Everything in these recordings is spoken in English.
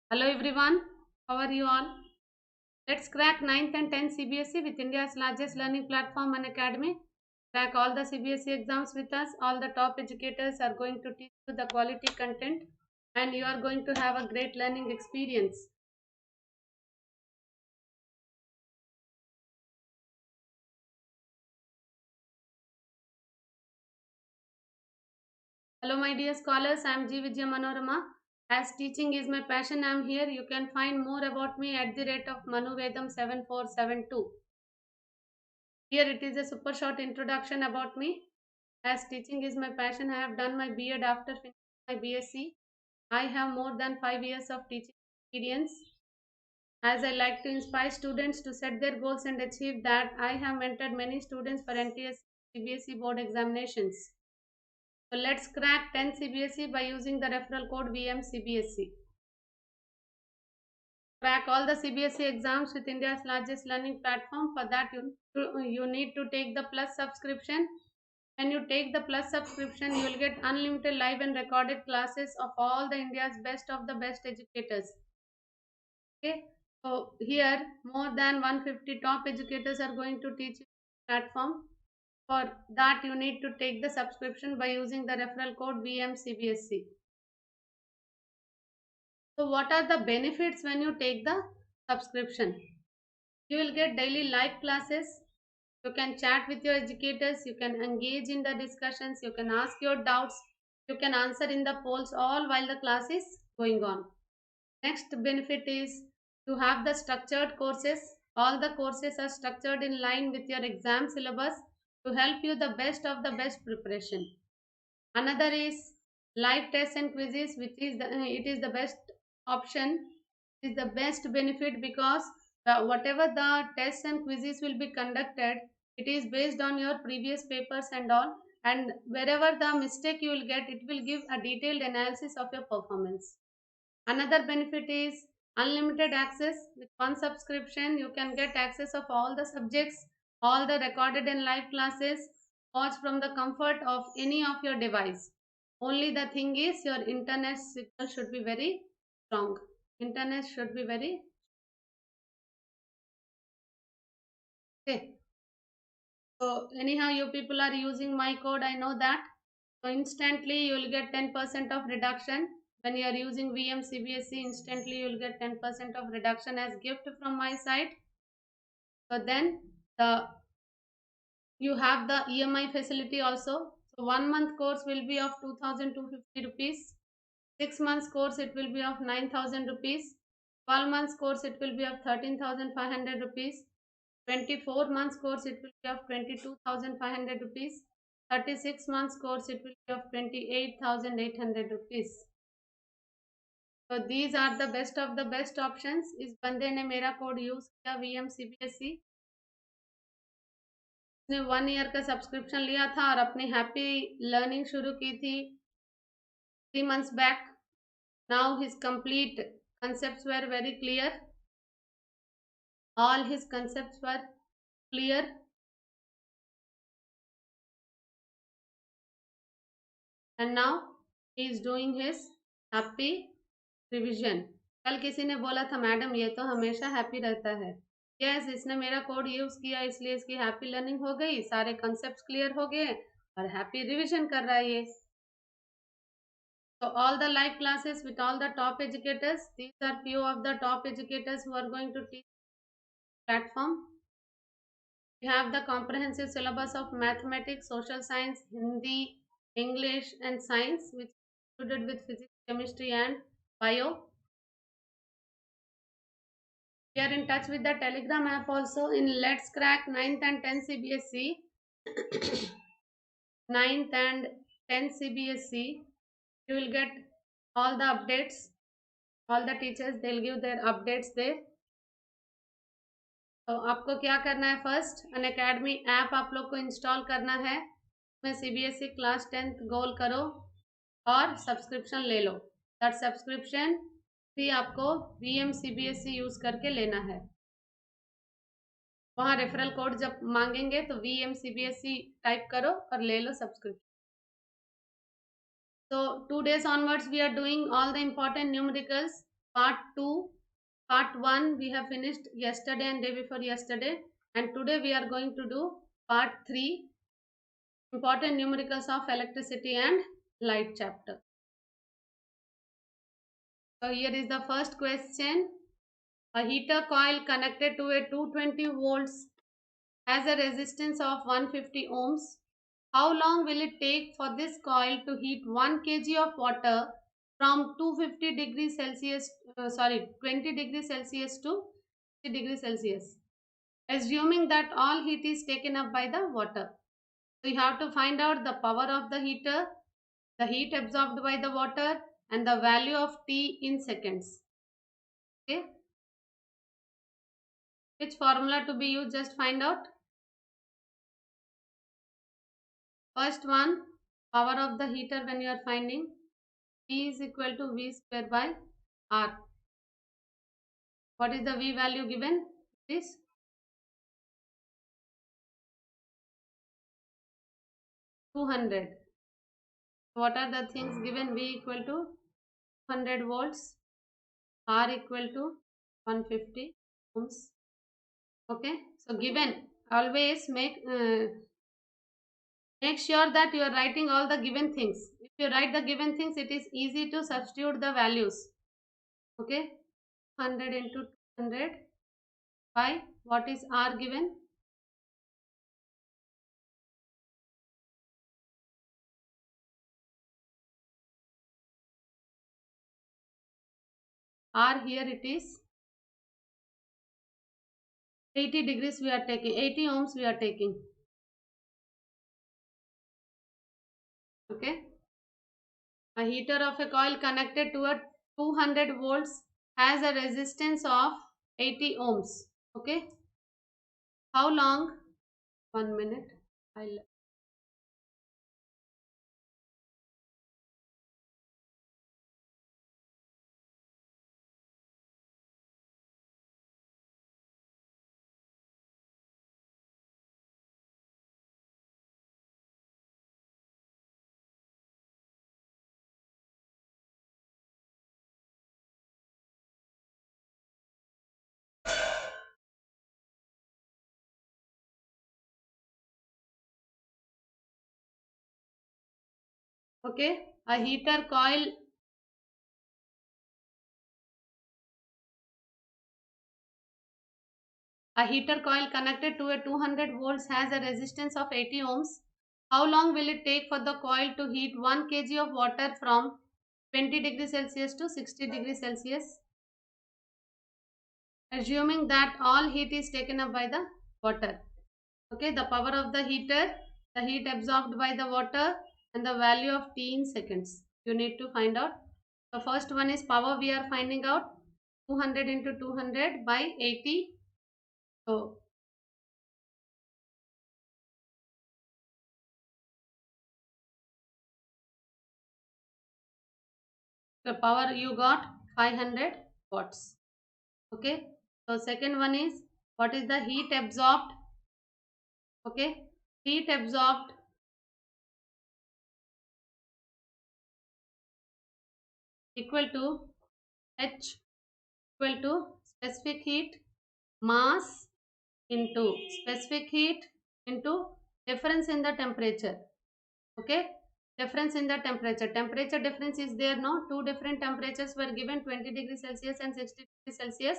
Hello everyone, how are you all? Let's crack 9th and 10th CBSE with India's largest learning platform and academy. Crack all the CBSE exams with us. All the top educators are going to teach you the quality content and you are going to have a great learning experience. Hello my dear scholars, I am G. Vijaya Manorama. As teaching is my passion, I am here. You can find more about me at the rate of Manuvedam 7472. Here it is a super short introduction about me. As teaching is my passion, I have done my B.Ed after finishing my BSc. I have more than 5 years of teaching experience. As I like to inspire students to set their goals and achieve that, I have mentored many students for NTS CBSE board examinations. So let's crack 10 CBSE by using the referral code VMCBSE. Crack all the CBSE exams with India's largest learning platform. For that, you need to take the Plus subscription. When you take the Plus subscription, you will get unlimited live and recorded classes of all the India's best of the best educators. Okay, so here more than 150 top educators are going to teach you platform. For that, you need to take the subscription by using the referral code VMCBSC. So, what are the benefits when you take the subscription? You will get daily live classes. You can chat with your educators. You can engage in the discussions. You can ask your doubts. You can answer in the polls all while the class is going on. Next benefit is to have the structured courses. All the courses are structured in line with your exam syllabus to help you the best of the best preparation. Another is live tests and quizzes, which is it is the best option. It is the best benefit because whatever the tests and quizzes will be conducted, it is based on your previous papers and all. And wherever the mistake you will get, it will give a detailed analysis of your performance. Another benefit is unlimited access. With one subscription, you can get access of all the subjects, all the recorded and live classes, watch from the comfort of any of your device. Only the thing is your internet signal should be very strong. Internet should be very okay. So anyhow, you people are using my code. I know that. So instantly you will get 10% of reduction. When you are using VMCBSE, instantly you will get 10% of reduction as gift from my side. So then the you have the EMI facility also. So 1 month course will be of 2250 rupees. 6 months course it will be of 9000 rupees. 12 months course it will be of 13,500 rupees. 24 months course it will be of 22,500 rupees. 36 months course it will be of 28,800 rupees. So these are the best of the best options. इस बंदे ने मेरा code use किया VMCBSE. उसने 1 year का subscription लिया था और अपनी हैप्पी लर्निंग शुरू की थी 3 months back. Now his complete concepts were very clear. All his concepts were clear. And now he is doing his happy revision. कल किसी ने बोला था मैडम ये तो हमेशा हैप्पी रहता है. यस, इसने मेरा कोड यूज किया इसलिए इसकी हैप्पी लर्निंग हो गई, सारे कॉन्सेप्ट्स क्लियर हो गए और हैप्पी रिविजन कर रहा है ये. So all the live classes with all the top educators. These are few of the top educators who are going to teach platform. We have the comprehensive syllabus of mathematics, social science, Hindi, English and science, which is included with physics, chemistry and bio. We are in touch with the Telegram app also in Let's Crack 9th and 10th CBSE. 9th and 10th CBSE. You will get all the updates. All the teachers, they'll give their updates there. तो आपको क्या करना है, first अन academy app आप लोग को install करना है. उसमें CBSE क्लास 10th गोल करो और सब्सक्रिप्शन ले लो. दैट सब्सक्रिप्शन भी आपको VMCBSE यूज करके लेना है. वहाँ रेफरल कोड जब मांगेंगे तो VMCBSE टाइप करो और ले लो subscription. So 2 days onwards we are doing all the important numericals. part 2. Part 1 we have finished yesterday and day before yesterday, and today we are going to do part 3, important numericals of electricity and light chapter. So here is the first question. A heater coil connected to a 220 volts has a resistance of 150 ohms. How long will it take for this coil to heat 1 kg of water from 250 degrees Celsius, 20 degrees Celsius to 60 degrees Celsius, assuming that all heat is taken up by the water? So you have to find out the power of the heater, the heat absorbed by the water, and the value of T in seconds. Okay. Which formula to be used? Just find out. First one, power of the heater when you are finding, P is equal to V square by R. What is the V value given? This 200. What are the things given? V equal to 100 volts, R equal to 150 ohms. Okay, so given, always make sure that you are writing all the given things. If you write the given things, it is easy to substitute the values. Okay, 100 into 200 by what is R given? R here it is 80 degrees we are taking, 80 ohms we are taking. Okay, a heater of a coil connected to a 200 volts has a resistance of 80 ohms. Okay, how long? 1 minute. Okay, a heater coil connected to a 200 volts has a resistance of 80 ohms. How long will it take for the coil to heat 1 kg of water from 20 degrees Celsius to 60 degrees Celsius, assuming that all heat is taken up by the water? Okay, the power of the heater, the heat absorbed by the water, and the value of T in seconds. You need to find out. The first one is power, we are finding out 200 into 200 by 80. So the power you got 500 watts. Okay, so second one is, what is the heat absorbed? Okay, heat absorbed equal to H equal to specific heat mass into specific heat into difference in the temperature. Okay, difference in the temperature, temperature difference is there, no? Two different temperatures were given, 20 degrees Celsius and 60 degrees Celsius.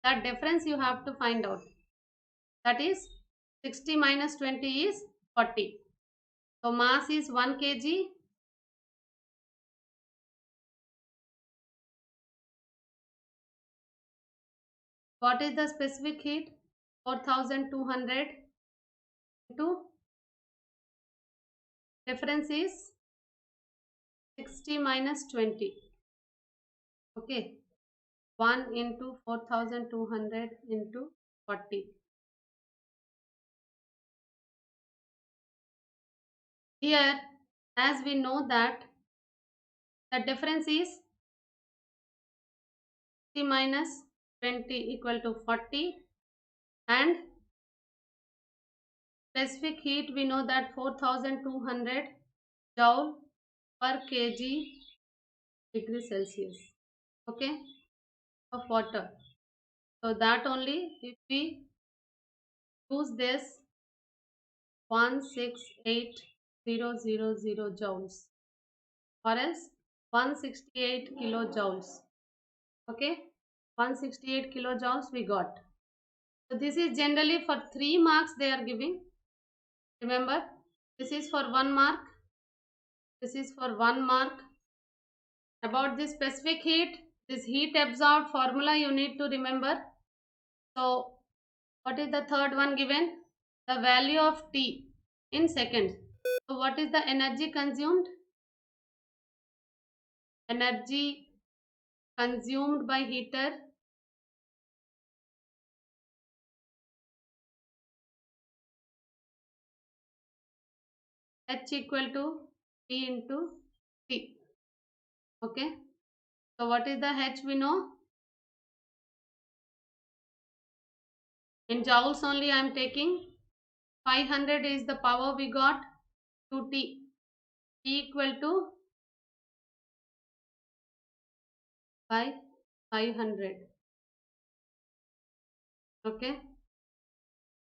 That difference you have to find out. That is 60 minus 20 is 40. So mass is 1 kg. What is the specific heat? 4200 into difference is 60 minus 20. Okay, 1 into 4200 into 40. Here, as we know that the difference is 60 minus 20 equal to 40, and specific heat we know that 4200 joule per kg degree Celsius. Okay, of water. So that only if we use this 168,000 joules or else 168 kilojoules. Okay, 168 kilojoules we got. So this is generally for 3 marks they are giving. Remember, this is for 1 mark. This is for 1 mark. About this specific heat, this heat absorbed formula you need to remember. So what is the third one given? The value of T in seconds. So what is the energy consumed? Energy consumed by heater H equal to P into T. Okay. So what is the H we know? In joules only I am taking. 500 is the power we got to T. T equal to by 500. Okay.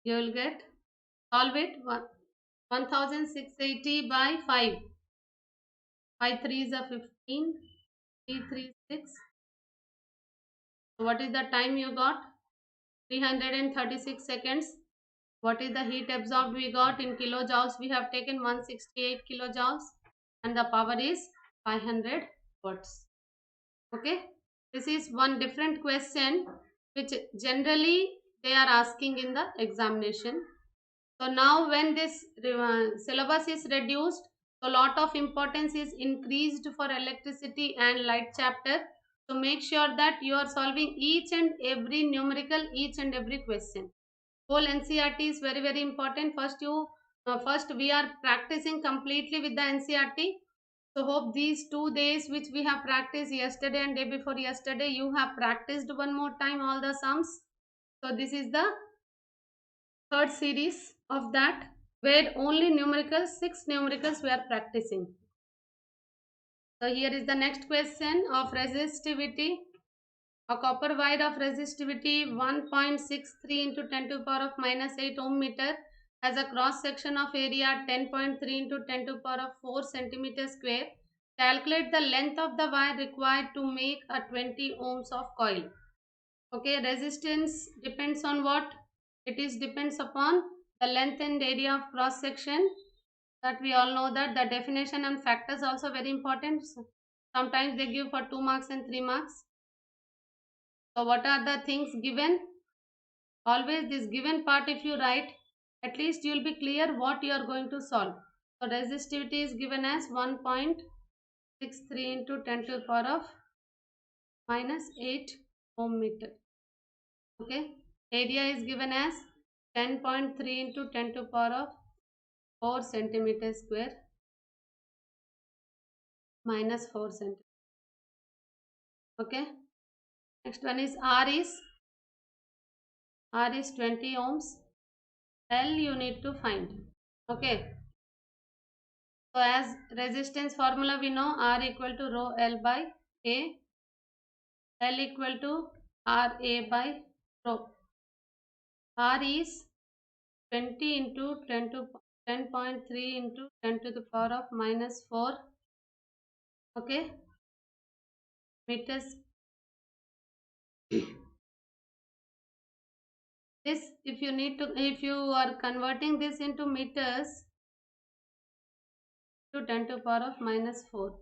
You will get, solve it, 1680 by 5. 5 3s are 15. 3 3 6. So what is the time you got? 336 seconds. What is the heat absorbed we got in kilojoules? We have taken 168 kilojoules and the power is 500 watts. Okay. This is one different question which generally they are asking in the examination. So now when this syllabus is reduced, so lot of importance is increased for electricity and light chapter. So make sure that you are solving each and every numerical, each and every question. Whole NCERT is very very important. First we are practicing completely with the NCERT. So hope these 2 days which we have practiced yesterday and day before yesterday, you have practiced one more time all the sums. So this is the third series of that, where only numericals, 6 numericals we are practicing. So here is the next question of resistivity. A copper wire of resistivity 1.63 into 10 to the power of minus 8 ohm meter has a cross section of area 10.3 into 10 to the power of 4 centimeter square. Calculate the length of the wire required to make a 20 ohms of coil. Okay, resistance depends on what? It is depends upon the length and area of cross section. That we all know that the definition and factors also very important. Sometimes they give for 2 marks and 3 marks. So what are the things given? Always this given part if you write, at least you will be clear what you are going to solve. So resistivity is given as 1.63 into 10 to the power of minus 8 ohm meter. Okay. Area is given as 10.3 into 10 to the power of 4 centimeter square minus 4 centimeter. Okay. Next one is R is 20 ohms. L you need to find. Okay. So as resistance formula we know R equal to rho L by A. L equal to R A by rho. R is 20 into 10.3 into 10 to the power of minus 4. Okay. Meters. This if you are converting this into meters to 10 to the power of minus 4.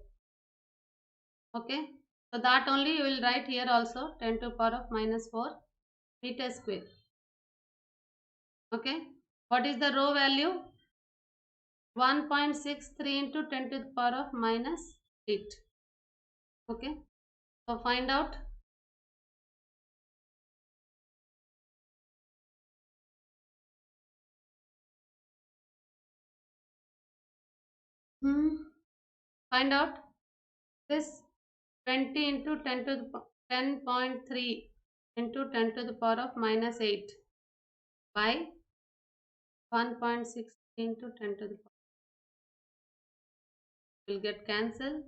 Okay. So that only you will write here also 10 to the power of minus 4 meter square. Okay. What is the rho value? 1.63 into 10 to the power of minus 8. Okay. So find out. Find out this 20 into 10 to the 10.3 into 10 to the power of minus 8 by 1.6 into 10 to the power. Will get cancelled.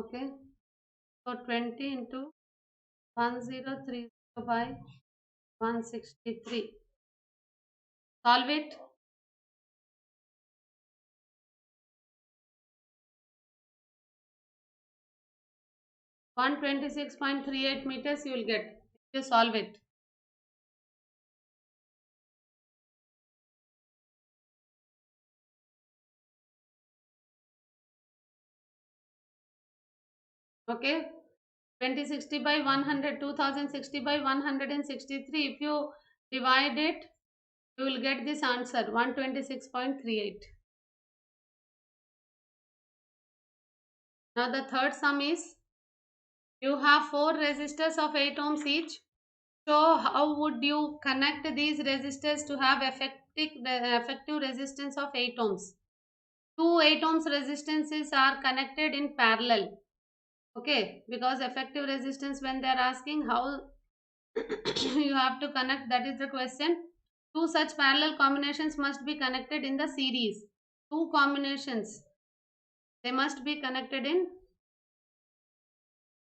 Okay, so 20 into 1030 by 163. Solve it. 126.38 meters you will get if you solve it. Okay, 2060 by 100, 2060 by 163. If you divide it, you will get this answer 126.38. Now the third sum is, you have 4 resistors of 8 ohms each. So how would you connect these resistors to have effective resistance of 8 ohms? Two 8 ohms resistances are connected in parallel. Okay, because effective resistance, when they are asking how you have to connect, that is the question. Two such parallel combinations must be connected in the series. Two combinations, they must be connected in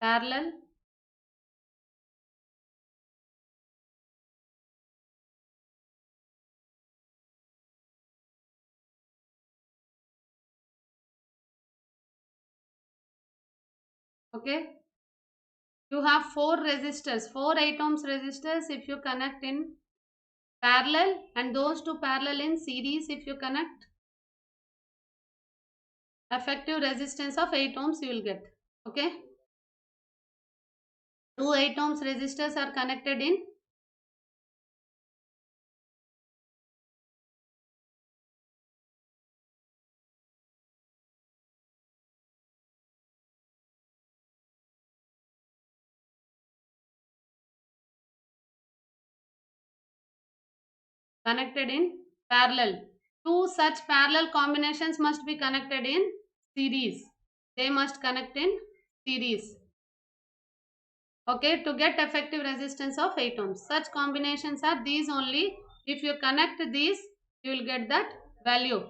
parallel. Okay, you have 4 resistors, 4 8 ohms resistors if you connect in parallel, and those two parallel in series if you connect. Effective resistance of 8 ohms you will get. Okay, two 8 ohms resistors are connected in parallel. Two such parallel combinations must be connected in series. They must connect in series. Okay, to get effective resistance of 8 ohms. Such combinations are these only. If you connect these, you will get that value.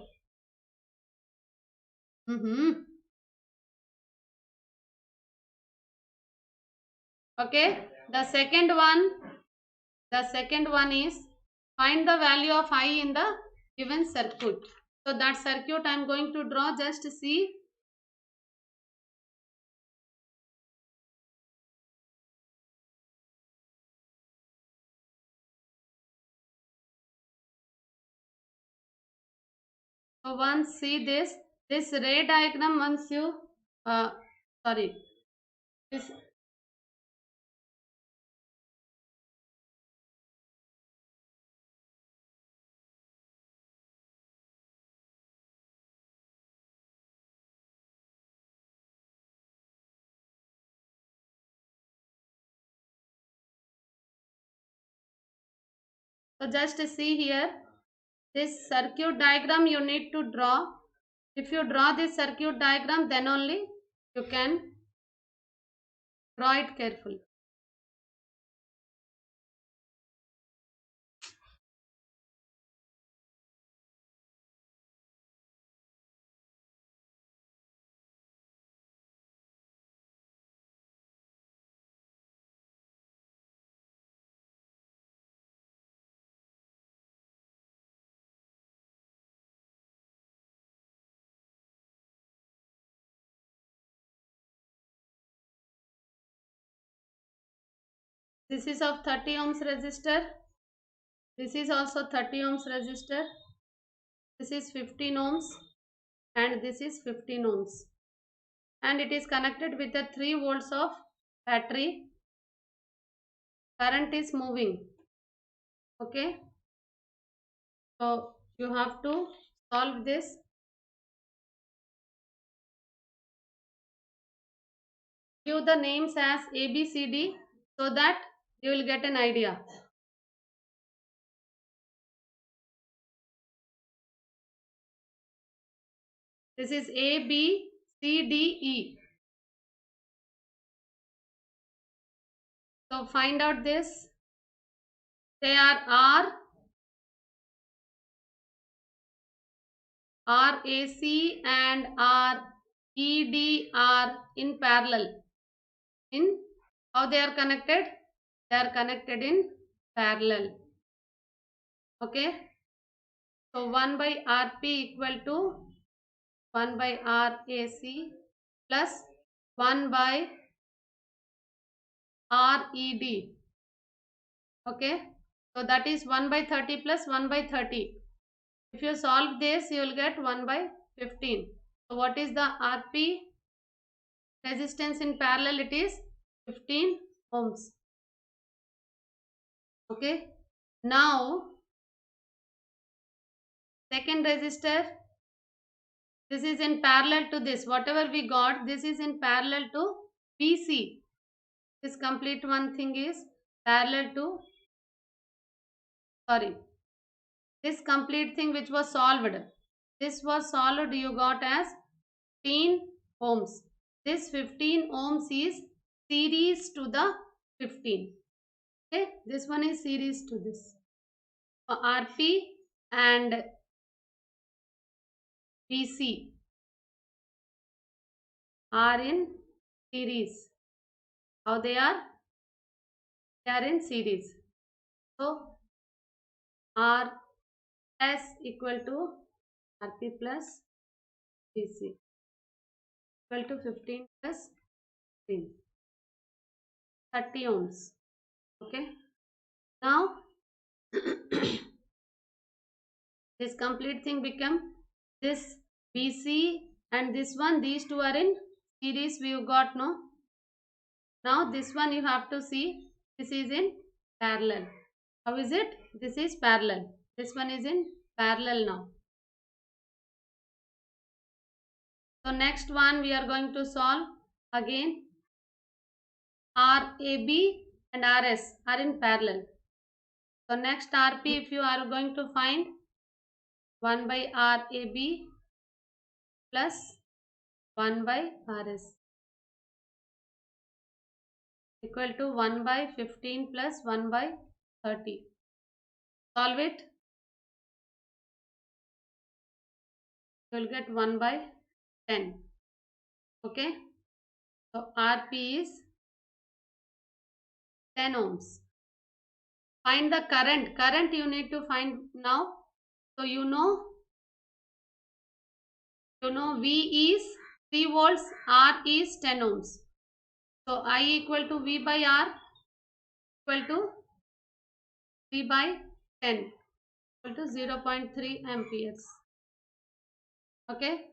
Okay, the second one is, find the value of I in the given circuit. So that circuit I am going to draw, just to see. So once see this ray diagram, once you sorry, this, so just see here, this circuit diagram you need to draw. If you draw this circuit diagram, then only you can draw it carefully. This is of 30 ohms resistor. This is also 30 ohms resistor. This is 15 ohms and this is 15 ohms. And it is connected with a 3 volts of battery. Current is moving. Okay. So you have to solve this. Give the names as A, B, C, D, so that you will get an idea. This is A, B, C, D, E. So find out this. They are RAC and ED are in parallel. In how they are connected? They are connected in parallel. Okay. So 1 by Rp equal to 1 by RAC plus 1 by RED. Okay. So that is 1 by 30 plus 1 by 30. If you solve this, you will get 1 by 15. So what is the Rp resistance in parallel? It is 15 ohms. Okay. Now second resistor, this is in parallel to this. Whatever we got, this is in parallel to VC. This complete one thing is parallel to, sorry, this complete thing which was solved. This was solved, you got as 15 ohms. This 15 ohms is series to the 15. Okay, this one is series to this. RP and VC are in series. How they are? They are in series. So RS equal to RP plus VC equal to 15 plus 15, 30 ohms. Okay. Now this complete thing become this VC and this one. These two are in series. We got no. Now this one you have to see. This is in parallel. How is it? This is parallel. This one is in parallel now. So next one we are going to solve again. RAB and RS are in parallel. So next RP, if you are going to find 1 by RAB plus 1 by RS equal to 1 by 15 plus 1 by 30. Solve it. You will get 1 by 10. Okay. So RP is 10 ohms. Find the current. Current you need to find now. So you know V is 3 volts, R is 10 ohms. So I equal to V by R equal to 3 by 10 equal to 0.3 amperes. Okay.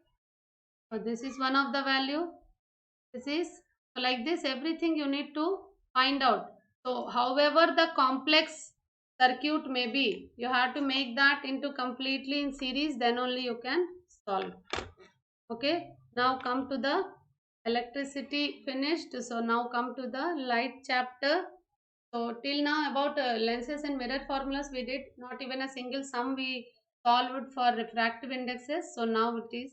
So this is one of the value. This is so like this. Everything you need to find out. So however the complex circuit may be, you have to make that into completely in series. Then only you can solve. Okay. Now come to the electricity finished. So now come to the light chapter. So till now about lenses and mirror formulas we did. Not even a single sum we solved for refractive indexes. So now it is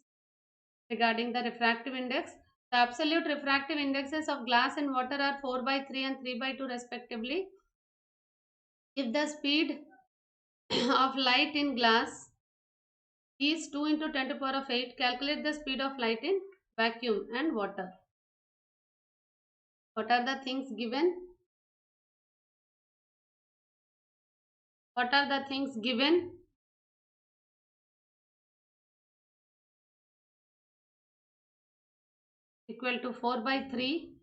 regarding the refractive index. The absolute refractive indexes of glass and water are 4 by 3 and 3 by 2 respectively. If the speed of light in glass is 2 into 10 to the power of 8, calculate the speed of light in vacuum and water. What are the things given? What are the things given? Equal to 4 by 3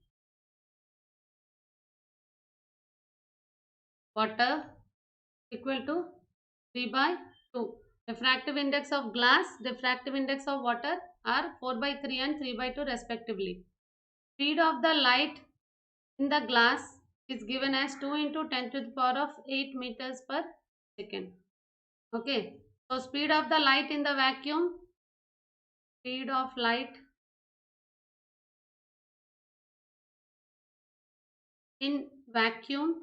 water equal to 3 by 2. Refractive index of glass, refractive index of water are 4 by 3 and 3 by 2 respectively. Speed of the light in the glass is given as 2 into 10 to the power of 8 meters per second. Okay. So speed of the light in the vacuum, speed of light in vacuum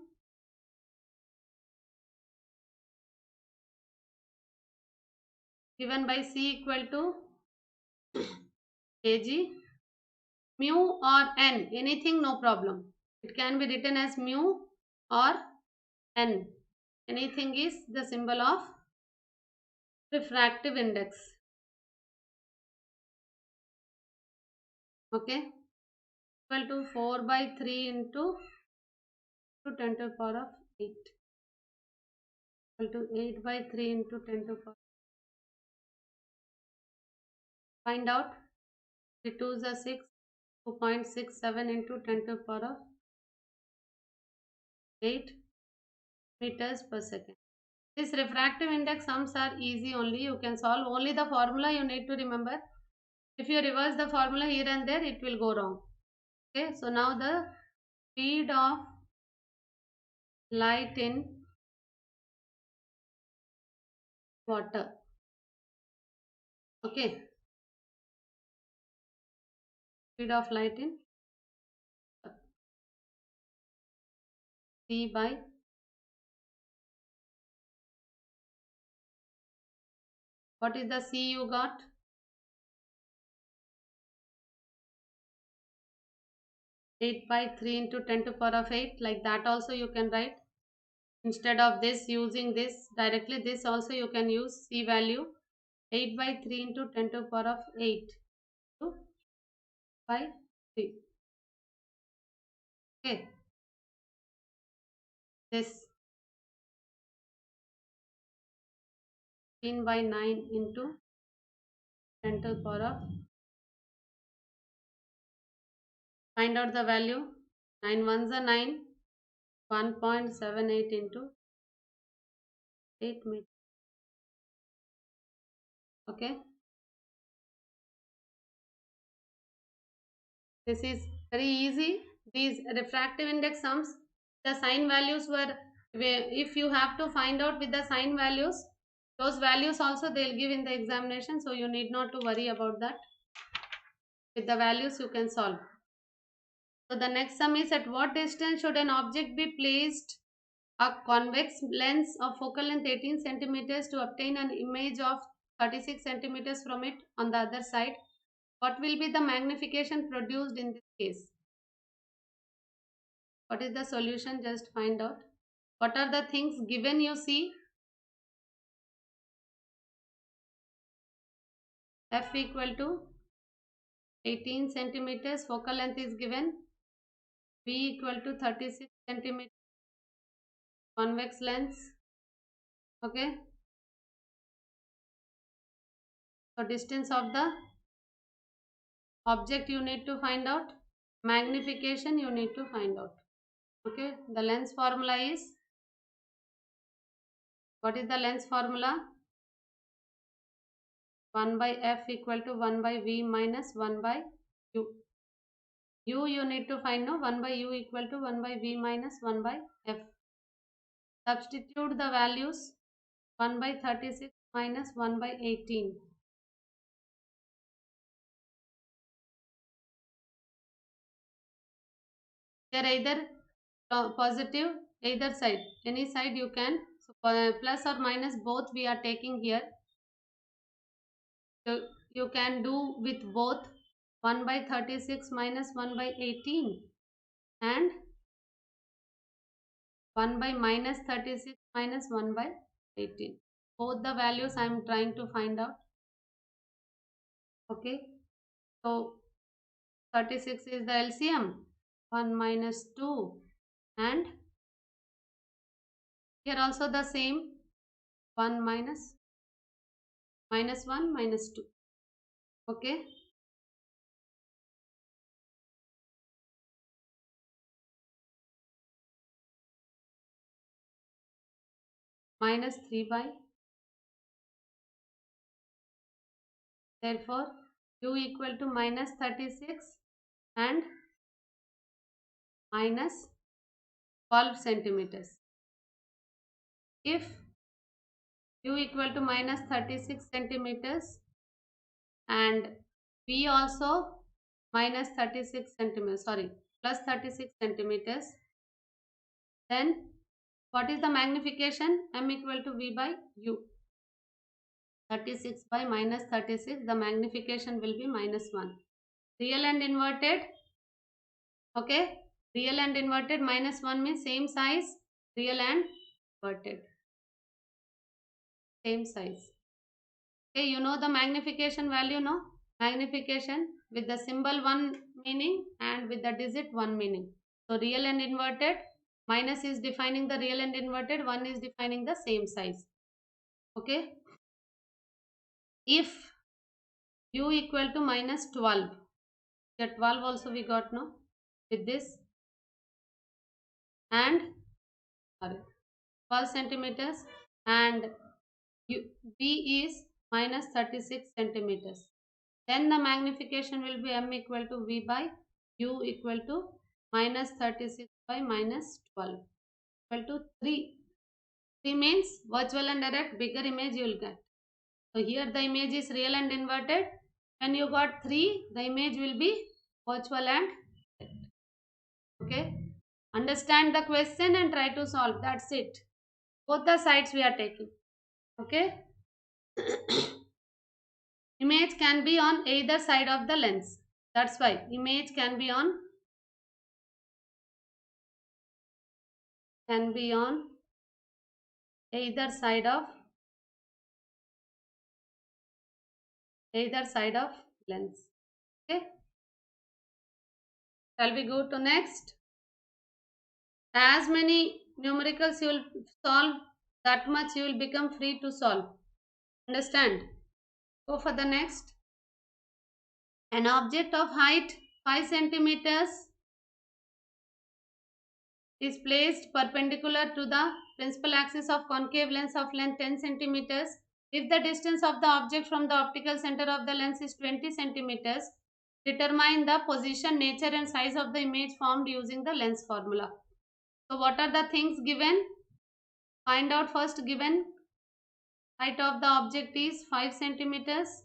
given by C equal to kg, mu or n, anything, no problem. It can be written as mu or n. Anything is the symbol of refractive index. Okay, equal to 4 by 3 into 10 to the power of 8 equal to 8 by 3 into 10 to the power. Find out. 3 2s are 6, 2.67 into 10 to the power of 8 meters per second. This refractive index sums are easy only. You can solve only the formula you need to remember. If you reverse the formula here and there, it will go wrong. Okay, so now the speed of light in water. Okay, speed of light in C by what is the C you got? 8 by 3 into 10 to the power of 8. Like that also you can write. Instead of this using this directly, this also you can use C value. 8 by 3 into 10 to the power of 8 to by 3. Okay, this 15 by 9 into 10 to the power of, find out the value. 9 ones are 9, 1.78 into 8 meters. Okay, this is very easy. These refractive index sums, the sign values were, if you have to find out with the sign values, those values also they'll give in the examination, so you need not to worry about that. With the values you can solve. So the next sum is, at what distance should an object be placed a convex lens of focal length 18 centimeters to obtain an image of 36 centimeters from it on the other side? What will be the magnification produced in this case? What is the solution? Just find out. What are the things given you see? F equal to 18 centimeters, focal length is given. V equal to 36 centimeters, convex lens. Okay. So distance of the object you need to find out. Magnification you need to find out. Okay. The lens formula is, what is the lens formula? 1 by F equal to 1 by V minus 1 by U. U you need to find, no? 1 by U equal to 1 by V minus 1 by F. Substitute the values. 1 by 36 minus 1 by 18. They are either positive, either side. Any side you can. So plus or minus both we are taking here. So you can do with both. 1 by 36 minus 1 by 18 and 1 by minus 36 minus 1 by 18. Both the values I am trying to find out. Okay. So 36 is the LCM. 1 minus 2 and here also the same. 1 minus 1 minus 2. Okay. Minus 3 by, therefore U equal to minus 36 and minus 12 centimeters. If U equal to minus 36 centimeters and V also minus 36 centimeters, sorry, plus 36 centimeters, then what is the magnification? M equal to V by U. 36 by minus 36, the magnification will be minus 1. Real and inverted. Okay. Real and inverted, minus 1 means same size. Real and inverted, same size. Okay, you know the magnification value, no? Magnification with the symbol one meaning and with the digit one meaning. So real and inverted, minus is defining the real and inverted, one is defining the same size. Okay. If u equal to minus 12, the 12 also we got no with this, and sorry, 12 centimeters, and v is minus 36 centimeters. Then the magnification will be m equal to v by u equal to minus 36 by minus 12 equal to 3. 3 means virtual and direct, bigger image you will get. So here the image is real and inverted. When you got 3, the image will be virtual and direct. Okay. Understand the question and try to solve. That's it. Both the sides we are taking. Okay. Image can be on either side of the lens. That's why image can be on either side of lens. Okay. Shall we go to next? As many numericals you will solve, that much you will become free to solve. Understand? Go for the next. An object of height 5 centimeters is placed perpendicular to the principal axis of concave lens of length 10 centimeters. If the distance of the object from the optical center of the lens is 20 centimeters, determine the position, nature and size of the image formed using the lens formula. So what are the things given? Find out first. Given height of the object is 5 centimeters.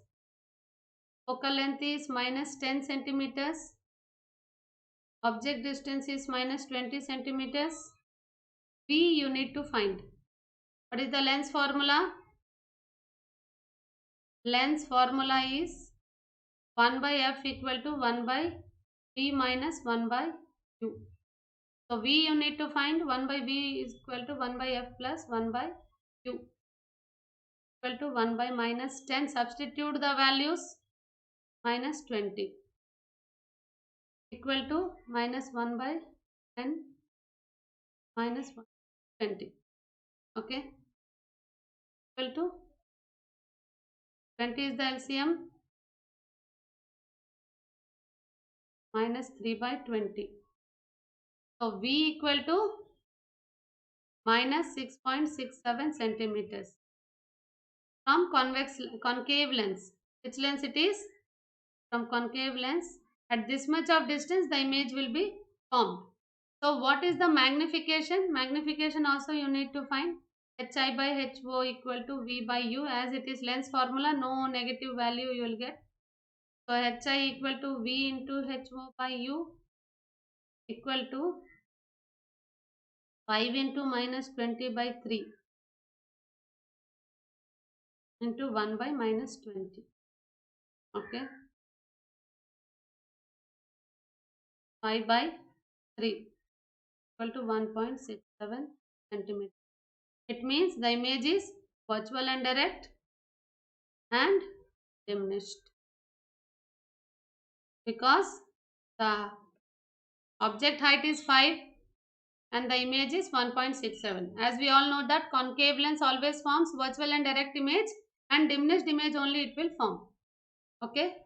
Focal length is minus 10 centimeters. Object distance is minus 20 centimeters. V you need to find. What is the lens formula? Lens formula is 1 by f equal to 1 by v minus 1 by u. So v you need to find. 1 by v is equal to 1 by f plus 1 by u equal to 1 by minus 10. Substitute the values. Minus 20 equal to minus 1 by 10 minus 20. Okay. Equal to 20 is the LCM, minus 3 by 20. So V equal to minus 6.67 centimeters from concave lens. Which lens it is? From concave lens. At this much of distance the image will be formed. So what is the magnification? Magnification also you need to find. Hi by HO equal to V by U. As it is lens formula, no negative value you will get. So Hi equal to V into HO by U equal to 5 into minus 20 by 3 into 1 by minus 20. Okay. 5 by 3 equal to 1.67 centimeter. It means the image is virtual and direct and diminished, because the object height is 5 and the image is 1.67. As we all know that concave lens always forms virtual and direct image, and diminished image only it will form. Okay.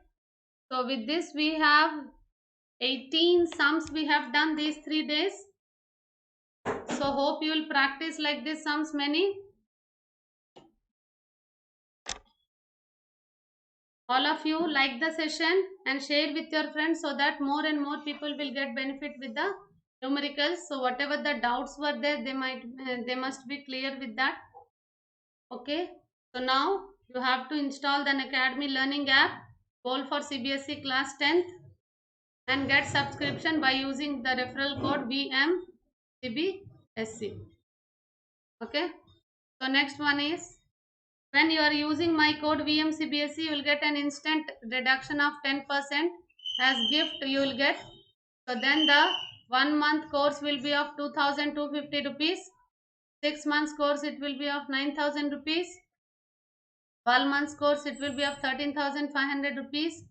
So with this we have 18 sums we have done these 3 days. So hope you will practice like this sums many. All of you like the session and share with your friends so that more and more people will get benefit with the numericals. So whatever the doubts were there, they must be clear with that. Okay. So now you have to install the Academy Learning app, goal for CBSE class 10th, and get subscription by using the referral code VMCBSE. Okay. So next one is, when you are using my code VMCBSE, you will get an instant reduction of 10% as gift you will get. So then the 1 month course will be of 2,250 rupees. 6 months course it will be of 9,000 rupees. 12 months course it will be of 13,500 rupees.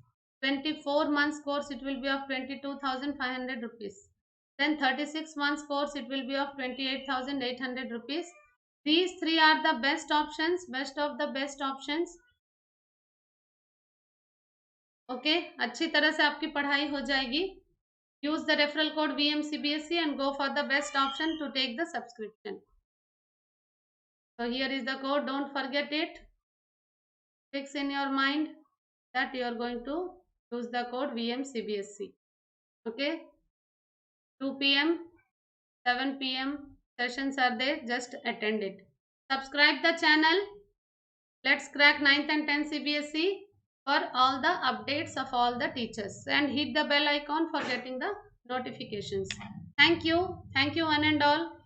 24 months course, it will be of 22,500 rupees. Then 36 months course, it will be of 28,800 rupees. These three are the best options, best of the best options. Okay अच्छी तरह से आपकी पढ़ाई हो जाएगी. use the referral code VMCBSE and go for the best option to take the subscription. So here is the code, don't forget it. Fix in your mind that you are going to use the code VMCBSE. Okay, 2 p.m. 7 p.m. sessions are there, just attend it. Subscribe the channel. Let's crack 9th and 10th CBSE for all the updates of all the teachers, and hit the bell icon for getting the notifications. Thank you one and all.